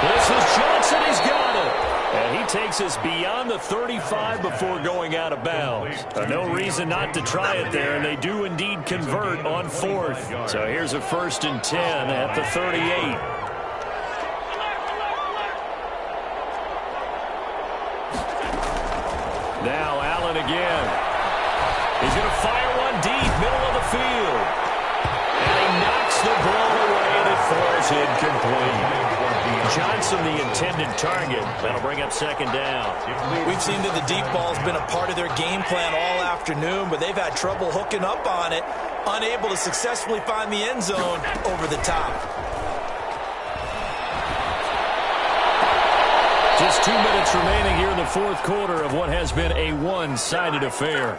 This is Johnson, he's got it. And he takes us beyond the 35 before going out of bounds. No reason not to try it there, and they do indeed convert on 4th. So here's a 1st and 10 at the 38. Now Allen again. He's going to fire one deep, middle of the field. And he knocks the ball away, and it falls incomplete. Johnson, the intended target. That'll bring up 2nd down. We've seen that the deep ball's been a part of their game plan all afternoon, but they've had trouble hooking up on it, unable to successfully find the end zone over the top. Just 2 minutes remaining here in the 4th quarter of what has been a one-sided affair.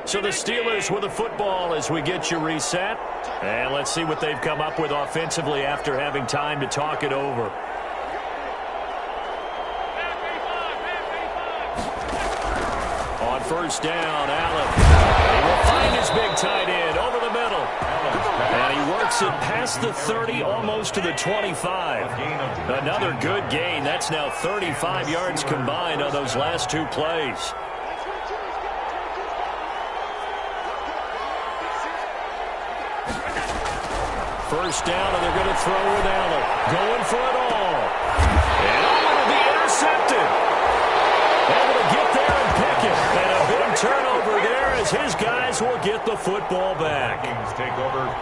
So the Steelers with the football as we get you reset. And let's see what they've come up with offensively after having time to talk it over. On first down, Allen. He will find his big tight end over the middle. And he works it past the 30, almost to the 25. Another good gain. That's now 35 yards combined on those last two plays. First down, and they're going to throw with Allen. Going for it all. And it'll be intercepted. Able to get there and pick it. And a big turnover there as his guys will get the football back.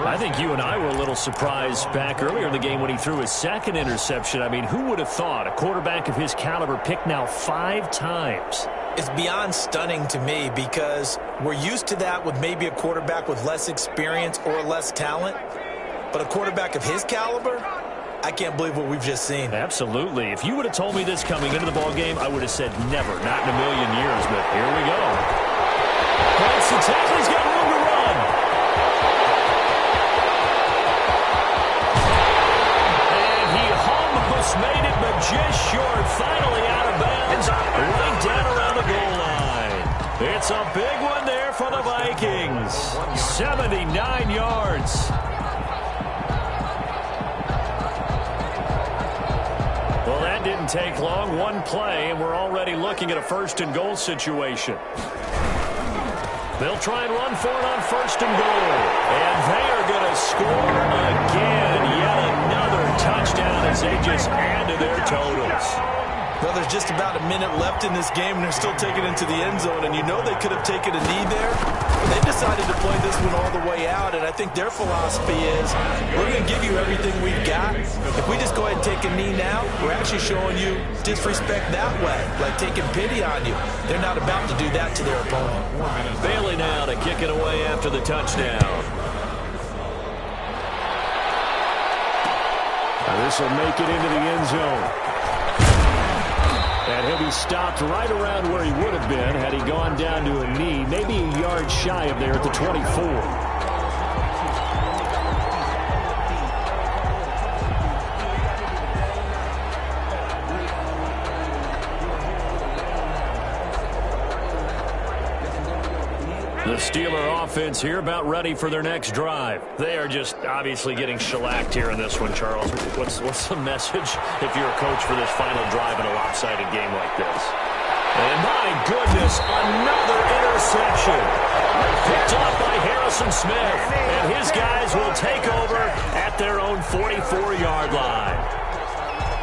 I think you and I were a little surprised back earlier in the game when he threw his second interception. I mean, who would have thought a quarterback of his caliber picked now 5 times? It's beyond stunning to me because we're used to that with maybe a quarterback with less experience or less talent. But a quarterback of his caliber, I can't believe what we've just seen. Absolutely. If you would have told me this coming into the ball game, I would have said never, not in a million years. But here we go. Breaks the tackle. He's got room to run. And he almost made it, but just short. Finally out of bounds. Right down around the goal line. It's a big one there for the Vikings. 79 yards. Well, that didn't take long. One play, and we're already looking at a first and goal situation. They'll try and run for it on first and goal. And they are going to score again. Yet another touchdown as they just add to their totals. Well, there's just about a minute left in this game, and they're still taking it into the end zone. And you know they could have taken a knee there. But they decided to play this one all the way out. And I think their philosophy is, we're going to give you everything we've got. If we just go ahead and take a knee now, we're actually showing you disrespect that way, like taking pity on you. They're not about to do that to their opponent. Bailey now to kick it away after the touchdown. This will make it into the end zone. And he'll be stopped right around where he would have been had he gone down to a knee, maybe a yard shy of there at the 24. The Steeler offense here about ready for their next drive. They are just obviously getting shellacked here in this one, Charles. What's the message if you're a coach for this final drive in a lopsided game like this? And my goodness, another interception. Picked off by Harrison Smith. And his guys will take over at their own 44-yard line.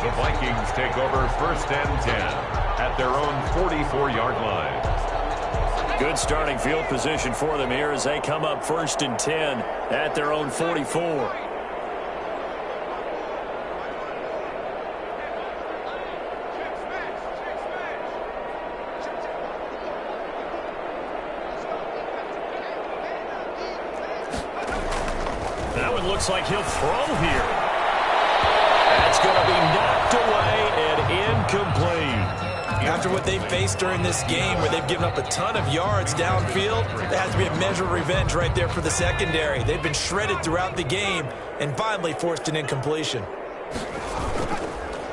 The Vikings take over first and 10 at their own 44-yard line. Good starting field position for them here as they come up first and 10 at their own 44. That one looks like he'll throw here. That's going to be knocked away and incomplete. After what they've faced during this game where they've given up a ton of yards downfield, there has to be a measure of revenge right there for the secondary. They've been shredded throughout the game and finally forced an incompletion.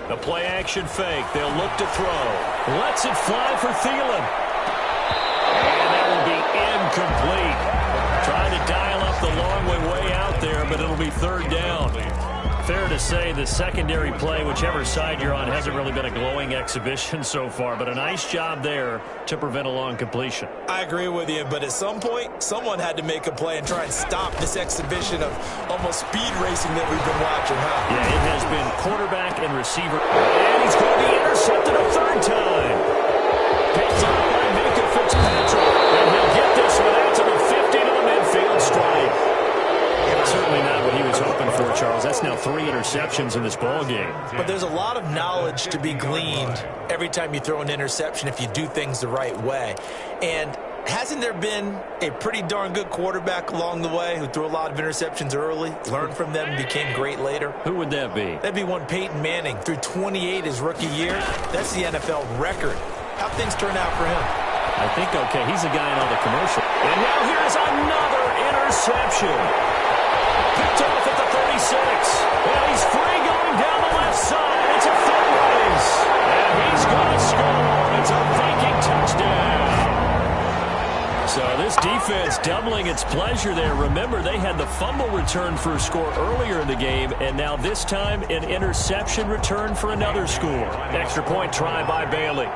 The play-action fake. They'll look to throw. Lets it fly for Thielen. And that will be incomplete. Trying to dial up the long way out there, but it'll be third down. Fair to say the secondary play, whichever side you're on, hasn't really been a glowing exhibition so far, but a nice job there to prevent a long completion. I agree with you, but at some point, someone had to make a play and try and stop this exhibition of almost speed racing that we've been watching, huh? Yeah, it has been quarterback and receiver. And he's going to be intercepted a third time. Picked up by Minka Fitzpatrick. And he'll get this one out to the 50 to the midfield strike. Certainly not what he was hoping for, Charles. That's now 3 interceptions in this ball game. But there's a lot of knowledge to be gleaned every time you throw an interception if you do things the right way. And hasn't there been a pretty darn good quarterback along the way who threw a lot of interceptions early, learned from them, and became great later? Who would that be? That'd be one Peyton Manning. Threw 28 his rookie year. That's the NFL record. How'd things turn out for him? I think okay. He's the guy in all the commercials. And now here's another interception. Picked off at the 36. And he's free going down the left side. It's a foot race. And he's going to score. It's a Viking touchdown. So this defense doubling its pleasure there. Remember, they had the fumble return for a score earlier in the game, and now this time an interception return for another score. Extra point try by Bailey.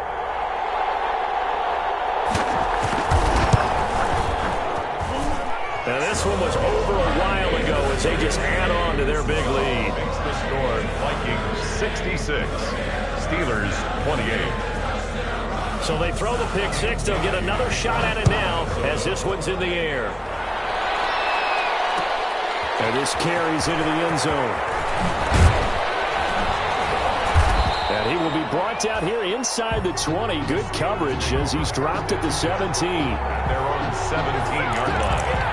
Now this one was over a while ago as they just add on to their big lead. Makes the score Vikings 66, Steelers 28. So they throw the pick six. They'll get another shot at it now as this one's in the air. And this carries into the end zone. And he will be brought down here inside the 20. Good coverage as he's dropped at the 17. At their own 17-yard line.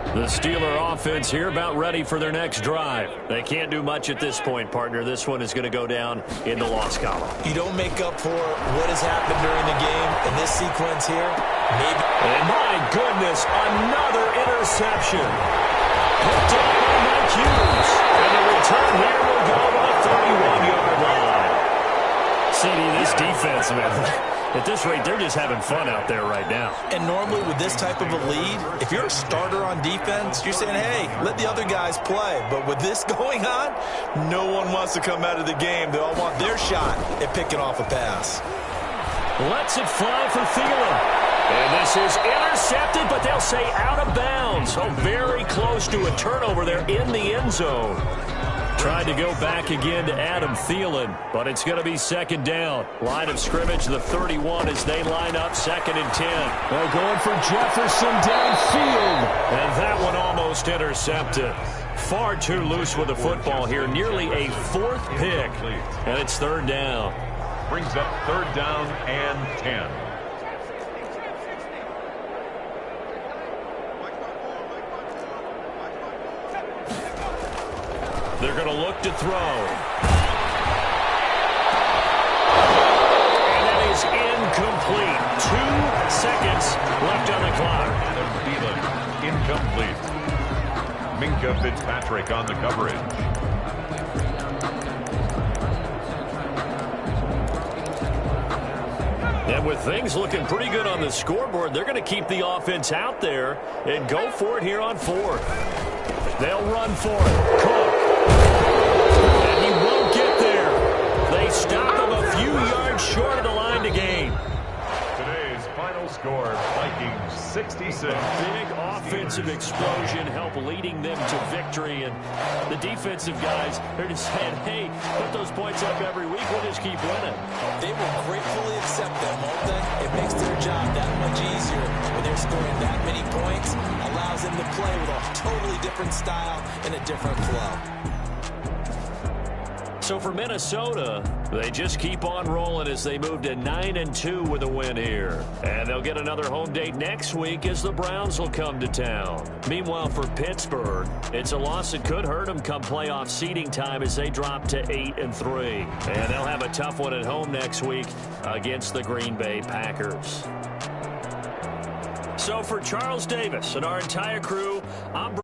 The Steeler offense here about ready for their next drive. They can't do much at this point, partner. This one is going to go down in the loss column. You don't make up for what has happened during the game in this sequence here. Maybe. And my goodness, another interception. Picked up by Mike Hughes. And the return here will go to the 31-yard line. CD, this defense, man. At this rate, they're just having fun out there right now. And normally with this type of a lead, if you're a starter on defense, you're saying, hey, let the other guys play. But with this going on, no one wants to come out of the game. They all want their shot at picking off a pass. Lets it fly for Thielen. And this is intercepted, but they'll say out of bounds. So very close to a turnover there in the end zone. Tried to go back again to Adam Thielen, but it's going to be second down. Line of scrimmage, the 31 as they line up, 2nd and 10. They're going for Jefferson downfield. And that one almost intercepted. Far too loose with the football here. Nearly a 4th pick. And it's 3rd down. Brings up 3rd down and 10. They're going to look to throw. And that is incomplete. 2 seconds left on the clock. Adam Thielen, incomplete. Minka Fitzpatrick on the coverage. And with things looking pretty good on the scoreboard, they're going to keep the offense out there and go for it here on 4th. They'll run for it. Cook. And he won't get there. They stop him a few yards short of the line to gain. Today's final score, Vikings 66. Big offensive explosion help leading them to victory. And the defensive guys, they're just saying, hey, put those points up every week. We'll just keep winning. They will gratefully accept them, won't they? It makes their job that much easier when they're scoring that many points. Allows them to play with a totally different style and a different flow. So for Minnesota, they just keep on rolling as they move to 9-2 with a win here. And they'll get another home date next week as the Browns will come to town. Meanwhile, for Pittsburgh, it's a loss that could hurt them come playoff seeding time as they drop to 8-3. And they'll have a tough one at home next week against the Green Bay Packers. So for Charles Davis and our entire crew, I'm